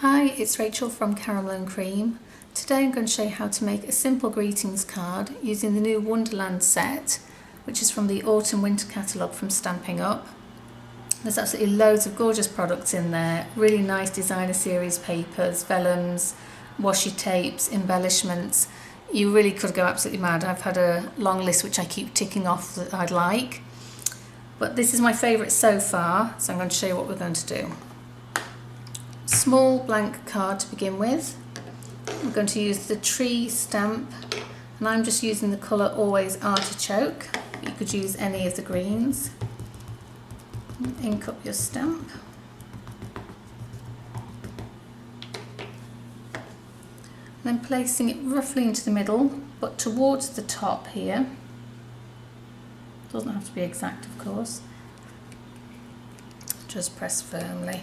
Hi, it's Rachel from Caramel and Cream. Today I'm going to show you how to make a simple greetings card using the new Wonderland set, which is from the Autumn Winter catalogue from Stampin' Up. There's absolutely loads of gorgeous products in there, really nice designer series papers, vellums, washi tapes, embellishments. You really could go absolutely mad. I've had a long list which I keep ticking off that I'd like. But this is my favourite so far, so I'm going to show you what we're going to do. Small blank card to begin with. I'm going to use the tree stamp, and I'm just using the colour Always Artichoke. You could use any of the greens. Ink up your stamp. Then placing it roughly into the middle, but towards the top here. Doesn't have to be exact, of course. Just press firmly.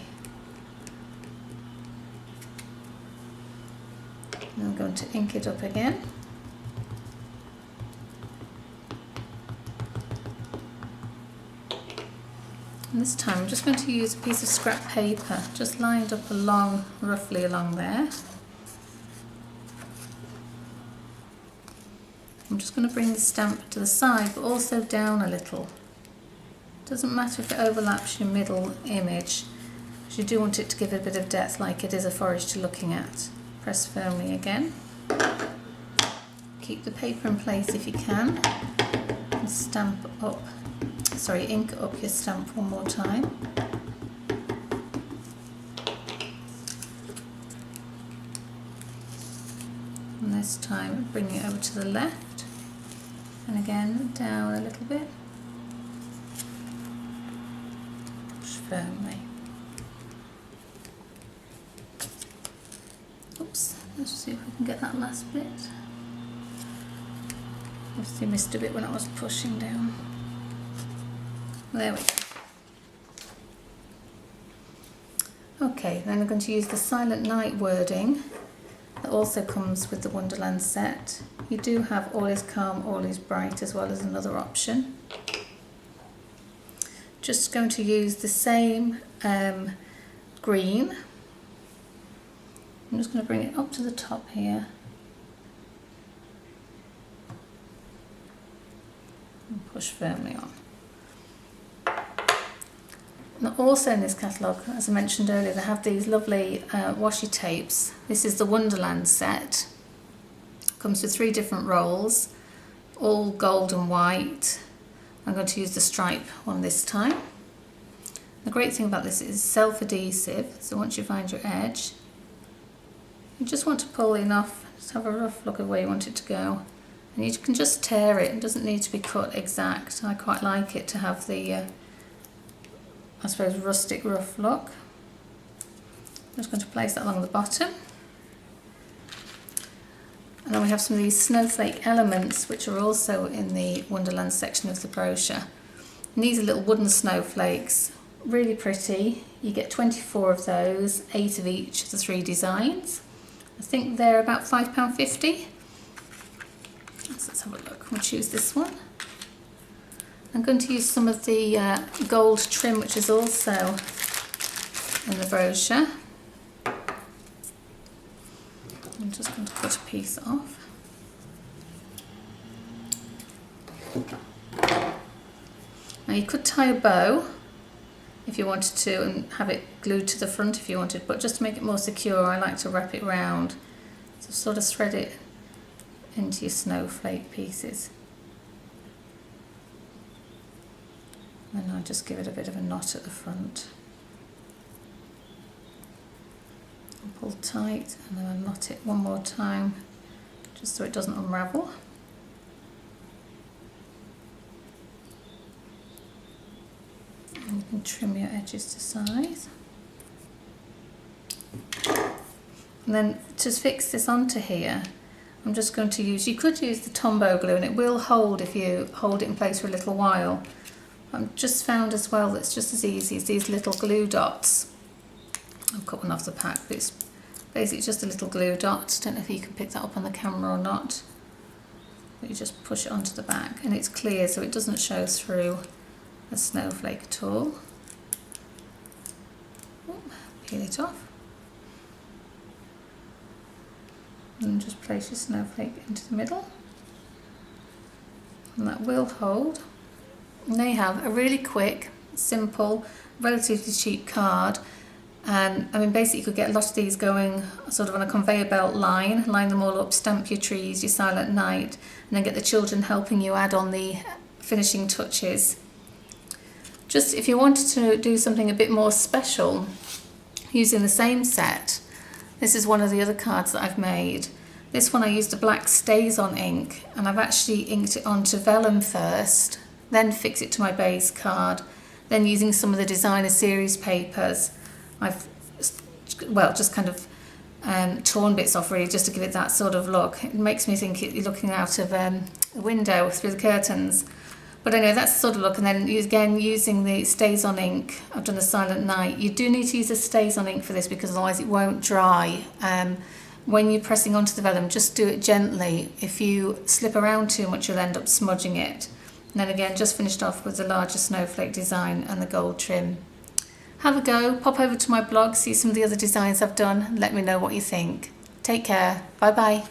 And I'm going to ink it up again. And this time I'm just going to use a piece of scrap paper, just lined up along, roughly along there. I'm just going to bring the stamp to the side, but also down a little. Doesn't matter if it overlaps your middle image, because you do want it to give it a bit of depth like it is a forest you're looking at. Press firmly again. Keep the paper in place if you can. And ink up your stamp one more time. And this time bring it over to the left. And again down a little bit. Push firmly. Oops, let's see if we can get that last bit. Obviously missed a bit when I was pushing down. There we go. Okay, then I'm going to use the Silent Night wording that also comes with the Wonderland set. You do have All is Calm, All is Bright as well as another option. Just going to use the same green. I'm just going to bring it up to the top here and push firmly on. Now also in this catalogue, as I mentioned earlier, they have these lovely washi tapes. This is the Wonderland set. Comes with 3 different rolls, all gold and white. I'm going to use the stripe one this time. The great thing about this is self-adhesive, so once you find your edge, you just want to pull enough, just have a rough look at where you want it to go. And you can just tear it, it doesn't need to be cut exact. I quite like it to have the, I suppose, rustic rough look. I'm just going to place that along the bottom. And then we have some of these snowflake elements which are also in the Wonderland section of the brochure. And these are little wooden snowflakes, really pretty. You get 24 of those, 8 of each of the 3 designs. I think they're about £5.50. Let's have a look. We'll choose this one. I'm going to use some of the gold trim, which is also in the brochure. I'm just going to cut a piece off. Now you could tie a bow if you wanted to and have it glued to the front if you wanted, but just to make it more secure I like to wrap it round. So sort of thread it into your snowflake pieces. And I'll just give it a bit of a knot at the front. And pull tight, and then I'll knot it one more time just so it doesn't unravel. And you can trim your edges to size. And then to fix this onto here, I'm just going to use, you could use the Tombow glue and it will hold if you hold it in place for a little while. I've just found as well that it's just as easy as these little glue dots. I'll cut one off the pack, but it's basically just a little glue dot. Don't know if you can pick that up on the camera or not. But you just push it onto the back and it's clear so it doesn't show through a snowflake at all. Peel it off. and just place your snowflake into the middle, and that will hold. And there you have a really quick, simple, relatively cheap card. And I mean, basically you could get a lot of these going sort of on a conveyor belt line them all up, stamp your trees, your Silent Night, and then get the children helping you add on the finishing touches. Just if you wanted to do something a bit more special using the same set, this is one of the other cards that I've made. This one I used a black StazOn ink, and I've actually inked it onto vellum first, then fix it to my base card. Then using some of the designer series papers, I've, well, just kind of torn bits off really just to give it that sort of look. It makes me think you're looking out of a window through the curtains. But anyway, that's the sort of look. And then again, using the StazOn ink, I've done the Silent Night. You do need to use a StazOn ink for this because otherwise it won't dry. When you're pressing onto the vellum, just do it gently. If you slip around too much, you'll end up smudging it. And then again, just finished off with the larger snowflake design and the gold trim. Have a go, pop over to my blog, see some of the other designs I've done, and let me know what you think. Take care, bye bye.